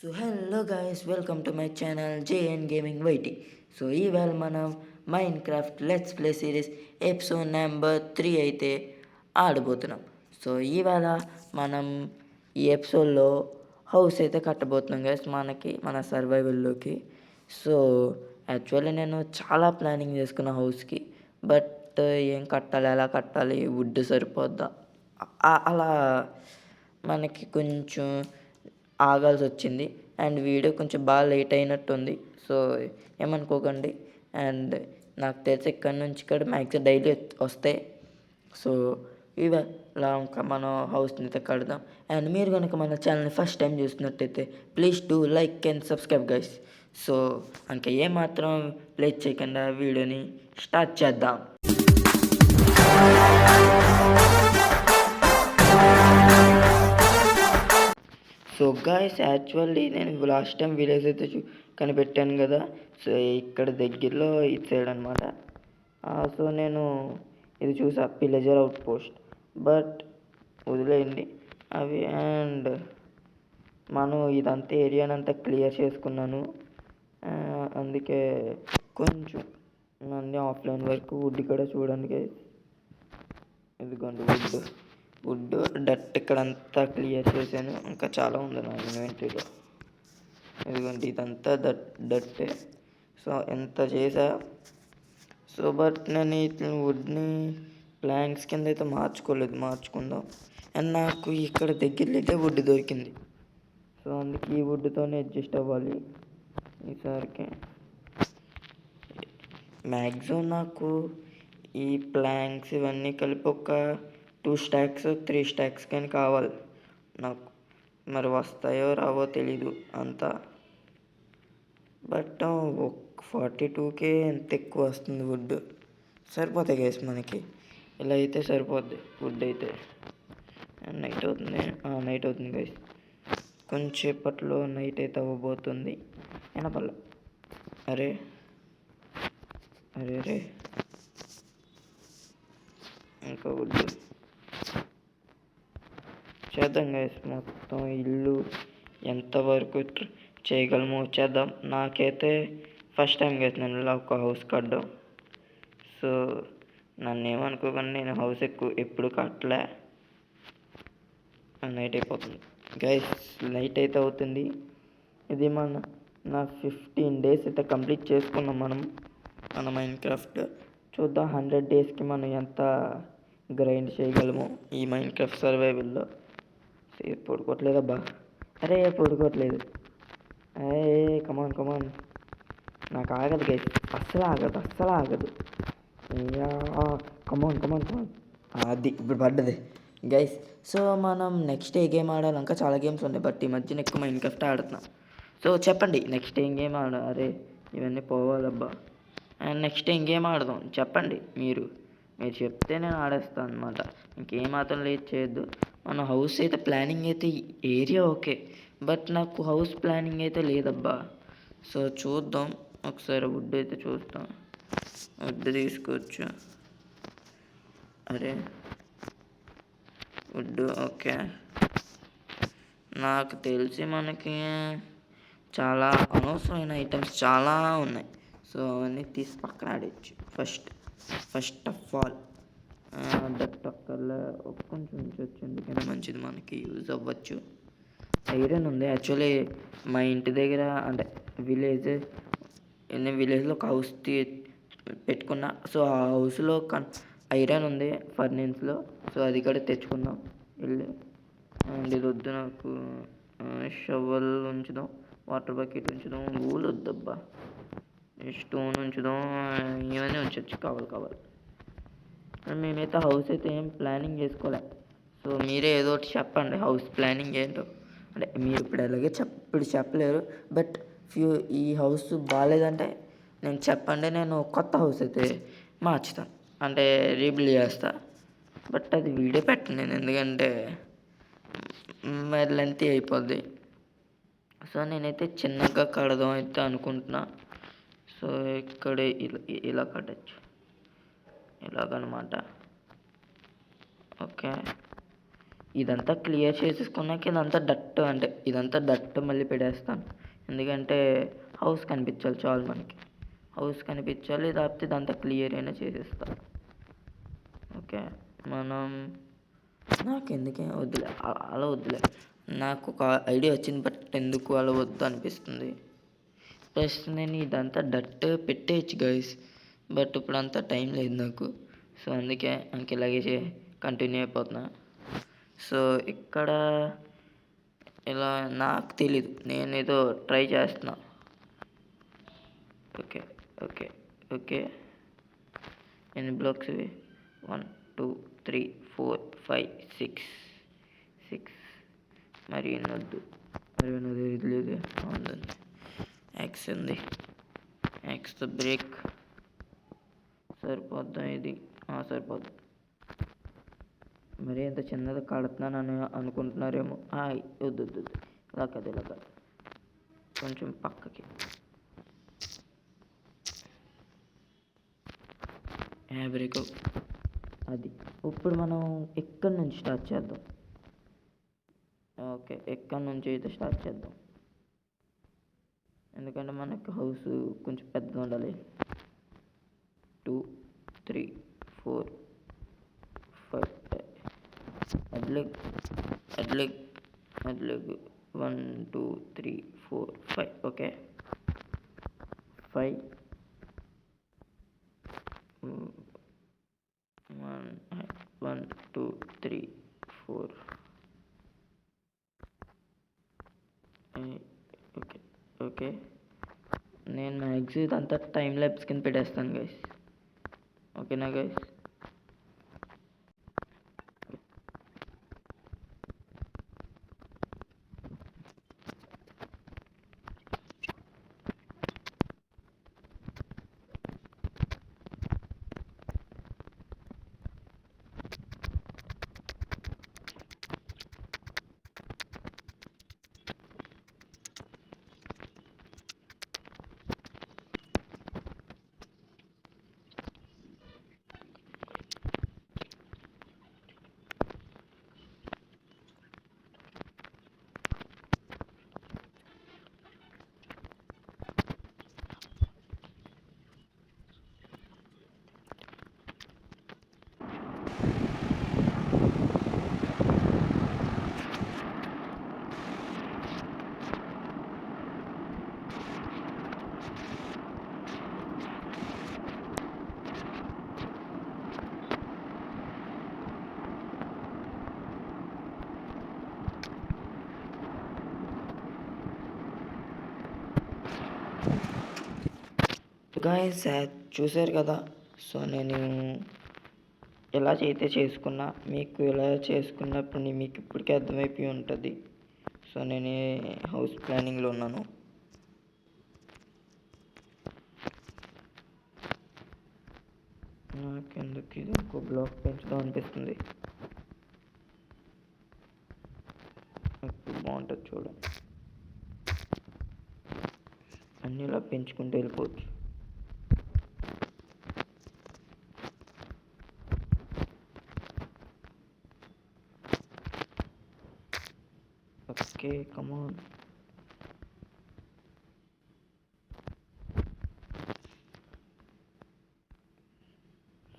So hello guys, welcome to my channel JN gaming YT. So ఈవేళ మనం Minecraft let's play series episode number 3 అయితే ఆడబోతున్నాం. So ఈవేళ మనం ఈ ఎపిసోడ్లో హౌస్ అయితే కట్టబోతున్నాం గైస్, మన సర్వైవల్లోకి. సో యాక్చువల్లీ నేను చాలా ప్లానింగ్ చేసుకున్న హౌస్కి, బట్ ఏం కట్టాలి, ఎలా కట్టాలి, వుడ్ సరిపోద్దా, అలా మనకి కొంచెం ఆగాల్సి వచ్చింది. అండ్ వీడియో కొంచెం బాగా లేట్ అయినట్టుంది, సో ఏమనుకోకండి. అండ్ నాకు తెలిసి ఇక్కడ నుంచి ఇక్కడ మ్యాక్సిమం డైలీ వస్తాయి. సో ఇలా ఇంకా మనం హౌస్ని అయితే కడదాం. అండ్ మీరు కనుక మన ఛానల్ని ఫస్ట్ టైం చూస్తున్నట్టయితే please do like and subscribe guys. So ఇంకా ఏమాత్రం లేట్ చేయకుండా వీడియోని స్టార్ట్ చేద్దాం. సో గాయస్, యాక్చువల్లీ నేను లాస్ట్ టైం విలేజ్ అయితే కనిపెట్టాను కదా. సో ఇక్కడ దగ్గరలో ఇటు సైడ్ అనమాట. సో నేను ఇది చూసా, పిల్లజర్ అవుట్ పోస్ట్, బట్ వదిలేయండి అవి. అండ్ మనం ఇదంతా ఏరియానంతా క్లియర్ చేసుకున్నాను, అందుకే కొంచెం అన్నీ ఆఫ్లైన్ వరకు వుడ్ కూడా చూడండి. ఇదిగోండి వుడ్ డట్ ఇక్కడంతా క్లియర్ చేశాను. ఇంకా చాలా ఉంది నా ఇన్వెంటరీలో. ఇదిగోండి ఇదంతా డట్టే. సో ఎంత చేసా. సో బట్ నేను ఇట్లా వుడ్ని ప్లాంక్స్ కింద అయితే మార్చుకుందాం. అండ్ నాకు ఇక్కడ దగ్గరలో అయితే వుడ్ దొరికింది. సో అందుకే ఈ వుడ్తోనే అడ్జస్ట్ అవ్వాలి ఈసారికి. మ్యాక్సిమం నాకు ఈ ప్లాంక్స్ ఇవన్నీ కలిపి ఒక 2 స్టాక్స్ 3 స్టాక్స్ కానీ కావాలి నాకు. మరి వస్తాయో రావో తెలీదు అంతా, బట్ 42K ఎంత ఎక్కువ వస్తుంది వుడ్. సరిపోతాయి గైస్ మనకి, ఇలా అయితే సరిపోద్ది వుడ్ అయితే. నైట్ అవుతుంది గైస్, కొంచెంసేపట్లో నైట్ అయితే అవ్వబోతుంది. వినపల్ల అరే ఇంకా వుడ్ చేద్దాం గైస్. మొత్తం ఇల్లు ఎంతవరకు చేయగలమో చేద్దాం. నాకైతే ఫస్ట్ టైం గైస్ నేను ఇలా ఒక హౌస్ కట్టడం. సో నన్ను ఏమనుకోకండి, నేను హౌస్ ఎప్పుడు కట్టలే. నైట్ అయిపోతుంది గైస్, నైట్ అయితే అవుతుంది. ఇది నా 15 days అయితే కంప్లీట్ చేసుకున్నాం మన మైన్ క్రాఫ్ట్. చూద్దాం 100 daysకి మనం ఎంత గ్రైండ్ చేయగలము ఈ మైన్ క్రాఫ్ట్ సర్వైవల్లో. పడుకోవట్లేదబ్బా, పడుకోవట్లేదు. కమాన్ నాకు ఆగదు గైస్, అస్సలు ఆగదు. కమాన్ అది ఇప్పుడు పడ్డది గైస్. సో మనం నెక్స్ట్ ఏ గేమ్ ఆడాలి? ఇంకా చాలా గేమ్స్ ఉన్నాయి, బట్ ఈ మధ్యన ఎక్కువ మైన్ క్రాఫ్ట్ ఆడుతున్నాం. సో చెప్పండి నెక్స్ట్ ఏం గేమ్ అరే ఇవన్నీ పోవాలబ్బా. అండ్ నెక్స్ట్ ఏం గేమ్ ఆడదాం చెప్పండి. మీరు చెప్తే నేను ఆడేస్తాను అనమాట. ఇంకేమాత్రం లేట్ చేయొద్దు. మన హౌస్ అయితే ప్లానింగ్ అయితే ఏరియా ఓకే, బట్ నాకు హౌస్ ప్లానింగ్ అయితే లేదబ్బా. సో చూద్దాం ఒకసారి. వుడ్ అయితే చూస్తాం, వుడ్ తీసుకోవచ్చు. అరే వుడ్ ఓకే. నాకు తెలిసి మనకి చాలా అనవసరమైన ఐటమ్స్ చాలా ఉన్నాయి. సో అవన్నీ తీసి పక్కన ఆడచ్చు. ఫస్ట్ ఆఫ్ ఆల్ దట్టక్కర్లే కొంచెం ఉంచవచ్చు, ఎందుకైనా మంచిది, మనకి యూజ్ అవ్వచ్చు. ఐరన్ ఉంది యాక్చువల్లీ మా ఇంటి దగ్గర, అంటే విలేజ్లో ఒక హౌస్ పెట్టుకున్నా. సో ఆ హౌస్లో ఐరన్ ఉంది ఫర్నెన్స్లో. సో అది కూడా తెచ్చుకుందాం వెళ్ళి. అండ్ ఇది వద్దు నాకు, షవల్ ఉంచుదాం, వాటర్ బకెట్ ఉంచుదాం, ఊలు వద్దబ్బా, స్టోన్ ఉంచుదాం, ఇవన్నీ ఉంచవచ్చు కావాలి. మేమైతే హౌస్ అయితే ఏం ప్లానింగ్ చేసుకోలే. సో మీరే ఏదో ఒకటి చెప్పండి హౌస్ ప్లానింగ్ ఏంటో. అంటే మీరు ఇప్పుడు ఎలాగే ఇప్పుడు చెప్పలేరు, బట్ ఈ హౌస్ బాగాలేదంటే నేను చెప్పండి, నేను కొత్త హౌస్ అయితే మార్చుతాను, అంటే రీబిల్డ్ చేస్తా. బట్ అది వీడియో పెట్టను నేను, ఎందుకంటే మరి లెంతీ అయిపోద్ది. సో నేనైతే చిన్నగా కడదాం అయితే అనుకుంటున్నా. సో ఇక్కడే ఇలా కట్టచ్చు, ఇలాగనమాట. ఓకే ఇదంతా క్లియర్ చేసేసుకున్నాక ఇదంతా డట్ మళ్ళీ పెట్టేస్తాను. ఎందుకంటే హౌస్ కనిపించాలి చాలు మనకి. హౌస్ కనిపించాలి, లేకపోతే ఇదంతా క్లియర్ అయినా చేసేస్తాను. ఓకే, మనం నాకెందుకే వద్దులే, అలా వద్దులే. నాకు ఒక ఐడియా వచ్చింది, బట్ ఎందుకు అలా వద్దు అనిపిస్తుంది. ఫస్ట్ నేను ఇదంతా డట్ పెట్టేయచ్చు గైస్, బట్ ఇప్పుడు అంతా టైం లేదు నాకు. సో అందుకే ఇలాగే కంటిన్యూ అయిపోతున్నా. సో ఇక్కడ ఇలా నాకు తెలీదు, నేను ఏదో ట్రై చేస్తున్నా. ఓకే ఓకే ఓకే, ఎన్ని బ్లాక్స్ ఇవి? 1 2 3 4 5 6 మరి ఎన్నొద్దు, ఇది లేదు. ఉందండి, యాక్స్ ఉంది, యాక్స్ బ్రేక్ సరిపోద్దా ఇది? సరిపోద్ది. మరి ఎంత చిన్నది కడుతున్నానని అనుకుంటున్నారేమో. వద్దు, ఇలా కాదు, కొంచెం పక్కకి. బ్రేక్ అది. ఇప్పుడు మనం ఎక్కడి నుంచి స్టార్ట్ చేద్దాం? ఓకే, ఎక్కడి నుంచి అయితే స్టార్ట్ చేద్దాం, ఎందుకంటే మనకు హౌస్ కొంచెం పెద్దగా ఉండాలి. 2 3 4 5 అడ్లెగ్ 1 2 3 4 5. ఓకే, 5 1 2 3 4. ఓకే, నేను మ్యాక్స్ ఇదంతా టైం ల్యాబ్స్ కింద పెట్టేస్తాను గైస్. ఓకేనా గైస్? గాయస్ చూసారు కదా. సో నేను ఎలా అయితే చేసుకున్నా, మీకు ఎలా చేసుకున్నప్పుడు మీకు ఇప్పటికే అర్థమైపోయి ఉంటుంది. సో నేను హౌస్ ప్లానింగ్లో ఉన్నాను. నాకెందుకు ఇది ఇంకో బ్లాక్ పెంచుదాం అనిపిస్తుంది. బాగుంటుంది చూడండి, అన్నీ ఇలా పెంచుకుంటూ వెళ్ళిపోవచ్చు. ఓకే, కమాన్.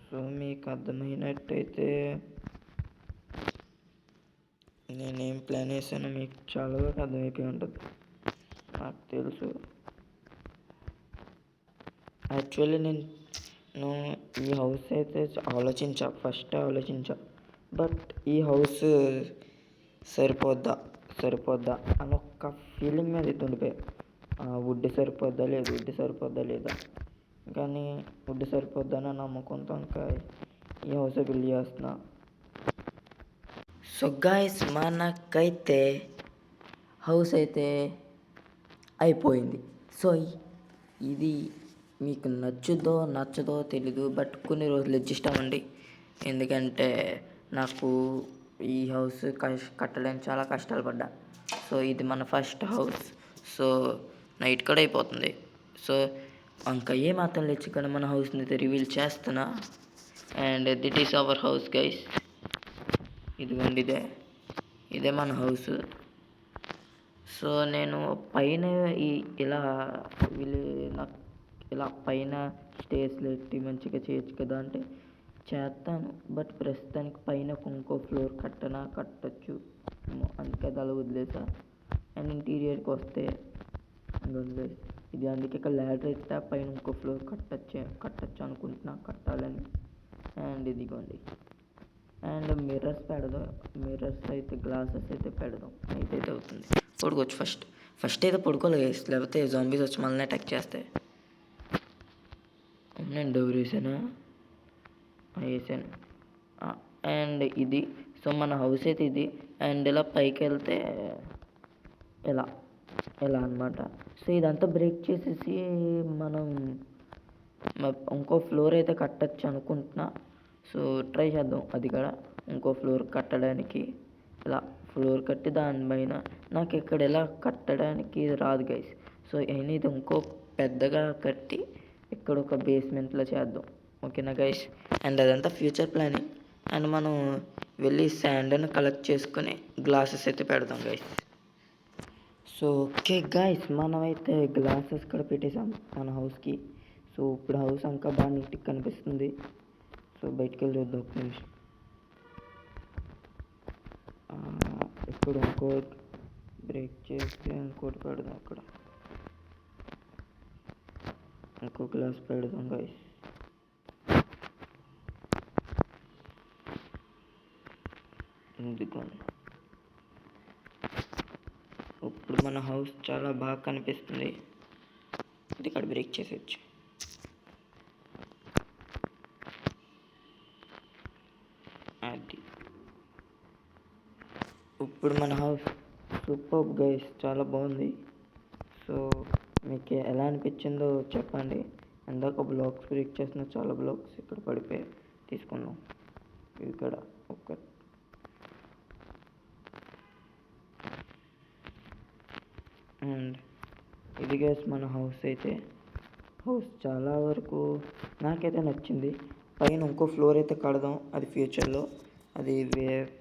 సో మీకు అర్థమైనట్టయితే నేనేం ప్లాన్ చేశానో మీకు చాలా వరకు అర్థమైపోయి ఉంటుంది, నాకు తెలుసు. యాక్చువల్లీ నేను ఈ హౌస్ అయితే ఫస్ట్ ఆలోచించా, బట్ ఈ హౌస్ సరిపోద్దా అని ఒక ఫీలింగ్ మీద అయితే ఉండిపోయా. వుడ్ సరిపోద్దా లేదా, కానీ వుడ్ సరిపోద్దని నమ్మకంతో ఇంకా ఈ హౌస్ బిల్డ్ చేస్తున్నా. సో గాయస్, మనకైతే హౌస్ అయితే అయిపోయింది. సో ఇది మీకు నచ్చదో తెలీదు, బట్ కొన్ని రోజులు అడ్జస్ట్ అవ్వండి. ఎందుకంటే నాకు ఈ హౌస్ కట్టడానికి చాలా కష్టాలు పడ్డా. సో ఇది మన ఫస్ట్ హౌస్. సో నైట్ కూడా అయిపోతుంది. సో ఇంకా ఏమాత్రం లేచి ఇక్కడ మన హౌస్ని అయితే రివీల్ చేస్తున్నా. And this is our house guys. ఇదిగోండి ఇదే. ఇదే మన హౌస్. సో నేను పైన ఇలా వీళ్ళు నాకు ఇలా పైన స్టేర్స్లు ఎట్టి మంచిగా చేయొచ్చు కదా అంటే చేస్తాను. బట్ ప్రస్తుతానికి పైన ఇంకో ఫ్లోర్ కట్టచ్చు అందుకే అది అలా వదిలేసా. అండ్ ఇంటీరియర్కి వస్తే వదిలేసి ఇది అందుకే ఇక్కడ ల్యాడర్ అయితే పైన ఇంకో ఫ్లోర్ కట్టచ్చు అనుకుంటున్నా, కట్టాలని. అండ్ ఇదిగోండి. అండ్ మిర్రర్స్ పెడదాం. మిర్రర్స్ అయితే గ్లాసెస్ అయితే పెడదాం. నైట్ అయితే అవుతుంది. పడుకోవచ్చు. ఫస్ట్ అయితే పడుకోలేదు, లేకపోతే జాంబీస్ వచ్చి మనల్ని అటాక్ చేస్తాయి. నేను డోర్ వేసాను. అండ్ ఇది సో మన హౌస్ అయితే ఇది. అండ్ ఇలా పైకి వెళ్తే ఇలా అనమాట. సో ఇదంతా బ్రేక్ చేసేసి మనం ఇంకో ఫ్లోర్ అయితే కట్టచ్చు అనుకుంటున్నా. సో ట్రై చేద్దాం అది కూడా. ఇంకో ఫ్లోర్ కట్టడానికి ఇలా ఫ్లోర్ కట్టి దానిపైన నాకు ఇక్కడ ఇలా కట్టడానికి రాదు గైస్. సో అయినా ఇది ఇంకో పెద్దగా కట్టి ఇక్కడ ఒక బేస్మెంట్లో చేద్దాం. ఓకేనా గైస్? అండ్ అదంతా ఫ్యూచర్ ప్లానింగ్. అండ్ మనం వెళ్ళి శాండ్ని కలెక్ట్ చేసుకొని గ్లాసెస్ అయితే పెడదాం గైస్. సో ఓకే గైస్, మనమైతే గ్లాసెస్ కూడా పెట్టేసాం మన హౌస్కి. సో ఇప్పుడు హౌస్ ఇంకా బాగా నీట్గా కనిపిస్తుంది. సో బయటికి వెళ్ళి చూద్దాం ఒక నిమిషం. ఇప్పుడు ఇంకో బ్రేక్ చేస్తే ఇంకోటి పెడదాం. అక్కడ ఇంకో గ్లాస్ పెడదాం గైస్. ఎందుకని ఇప్పుడు మన హౌస్ చాలా బాగా కనిపిస్తుంది. ఇది ఇక్కడ బ్రేక్ చేసేయచ్చు. అది ఇప్పుడు మన హౌస్ సూపర్ గైస్, చాలా బాగుంది. సో మీకు ఎలా అనిపించిందో చెప్పండి. ఇందాక బ్లాక్స్ బ్రేక్ చేసిన చాలా బ్లాక్స్ ఇక్కడ పడిపోయి తీసుకున్నాం. ఇక్కడ ఒక అండ్ ఇది గైస్ మన హౌస్ అయితే. హౌస్ చాలా వరకు నాకైతే నచ్చింది. పైన ఇంకో ఫ్లోర్ అయితే కడదాం, అది ఫ్యూచర్లో. అది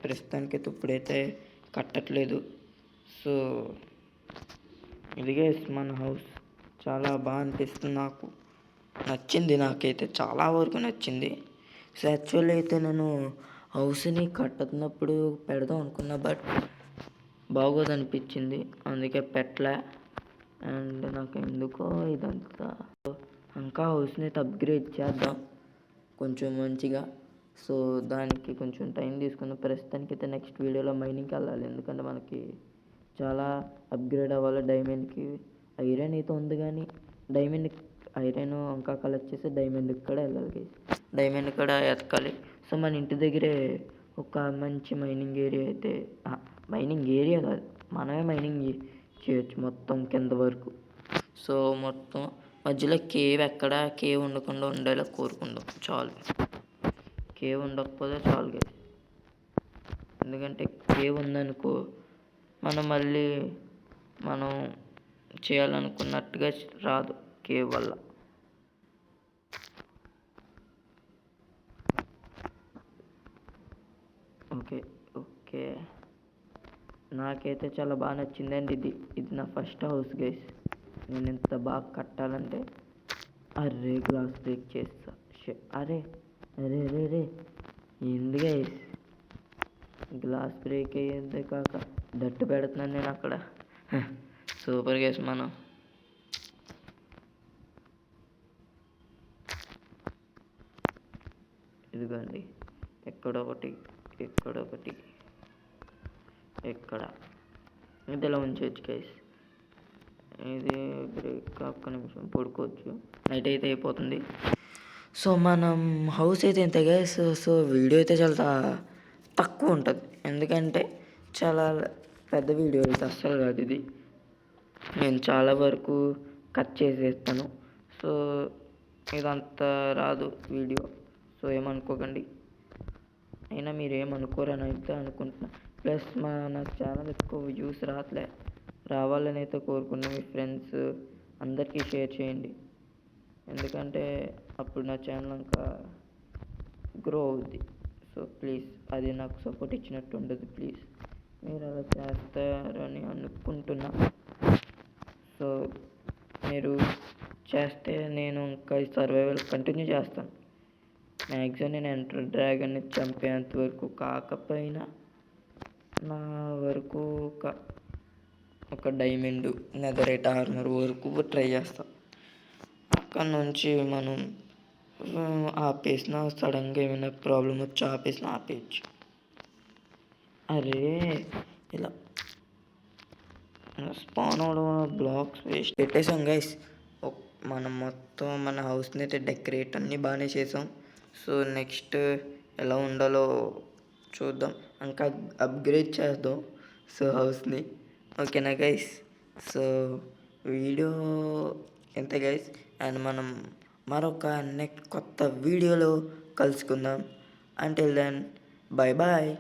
ప్రస్తుతానికైతే ఇప్పుడైతే కట్టట్లేదు. సో ఇది గైస్ మన హౌస్. చాలా బాగా అనిపిస్తుంది, నాకు నచ్చింది. నాకైతే చాలా వరకు నచ్చింది. సో యాక్చువల్లీ అయితే నేను హౌస్ని కట్టుతున్నప్పుడు పెడదాం అనుకున్నా, బట్ బాగోదనిపించింది, అందుకే పెట్టలే. అండ్ నాకు ఎందుకో ఇదంతా ఇంకా హౌస్ని అయితే అప్గ్రేడ్ చేద్దాం కొంచెం మంచిగా. సో దానికి కొంచెం టైం తీసుకుందాం. ప్రస్తుతానికి అయితే నెక్స్ట్ వీడియోలో మైనింగ్కి వెళ్ళాలి, ఎందుకంటే మనకి చాలా అప్గ్రేడ్ అవ్వాలి. డైమండ్కి ఐరన్ అయితే ఉంది, కానీ డైమండ్ ఐరన్ ఇంకా కలెక్ట్ చేసి డైమండ్కి కూడా వెళ్ళాలి. డైమండ్ కూడా ఎతకాలి. సో మన ఇంటి దగ్గరే ఒక మంచి మైనింగ్ ఏరియా అయితే, మైనింగ్ ఏరియా కాదు, మనమే మైనింగ్ చేయొచ్చు మొత్తం కింద వరకు. సో మొత్తం మధ్యలో కేవ్ ఉండకుండా ఉండేలా కోరుకుందాం చాలు. కేవ్ ఉండకపోతే చాలు గైస్, ఎందుకంటే కేవ్ ఉందనుకో మళ్ళీ మనం చేయాలనుకున్నట్టుగా రాదు కేవ్ వల్ల. ఓకే నాకైతే చాలా బాగా నచ్చిందండి. ఇది నా ఫస్ట్ హౌస్ గైస్. నేను ఇంత బాగా కట్టాలంటే అరే గ్లాస్ బ్రేక్ చేస్తా. అరే ఏంది గైస్, గ్లాస్ బ్రేక్ అయ్యేదే కాక దట్టు పెడుతున్నాను నేను అక్కడ. Super guys. మనం ఇదిగోండి, ఎక్కడొకటి ఎక్కడ ఇది ఇలా ఉంచవచ్చు గైస్. ఇది బ్రేక్ ఒక్క నిమిషం పడుకోవచ్చు. నైట్ అయితే అయిపోతుంది. సో మనం హౌస్ అయితే ఇంత గైస్. సో వీడియో అయితే చాలా తక్కువ ఉంటుంది, ఎందుకంటే చాలా పెద్ద వీడియో అయితే అస్సలు కాదు ఇది. నేను చాలా వరకు కట్ చేసేస్తాను. సో ఇదంతా రాదు వీడియో, సో ఏమనుకోకండి. అయినా మీరు ఏమనుకోరని అయితే అనుకుంటున్నా. ప్లస్ నా ఛానల్ ఎక్కువ వ్యూస్ రావాలని అయితే కోరుకున్నా. మీ ఫ్రెండ్స్ అందరికీ షేర్ చేయండి, ఎందుకంటే అప్పుడు నా ఛానల్ ఇంకా గ్రో అవుద్ది. సో ప్లీజ్, అది నాకు సపోర్ట్ ఇచ్చినట్టు ఉండదు. ప్లీజ్ మీరు అలా చేస్తారని అనుకుంటున్నా. సో మీరు చేస్తే నేను ఇంకా ఈ సర్వైవల్ కంటిన్యూ చేస్తాను. మ్యాక్సిమం నేను ఎంటర్ డ్రాగన్ని చంపేంత వరకు కాకపోయినా నా వరకు ఒక డైమండ్ నెదరైట్ ఆర్మర్ వరకు ట్రై చేస్తాం. అక్కడ నుంచి మనం ఆపేసిన సడన్గా ఏమైనా ప్రాబ్లం వచ్చి ఆపేయచ్చు. అరే ఇలా స్పాన్ అవడం బ్లాక్స్ వేస్ట్ పెట్టేసాం గైస్. మనం మొత్తం మన హౌస్ని అయితే డెకరేట్ అన్నీ బాగానే చేసాం. సో నెక్స్ట్ ఎలా ఉండాలో చూద్దాం, ఇంకా అప్గ్రేడ్ చేద్దాం సో హౌస్ని. ఓకేనా గైస్? సో వీడియో ఎంత గైస్, అండ్ మనం మరొక నెక్స్ట్ కొత్త వీడియోలో కలుసుకుందాం. Until then bye bye.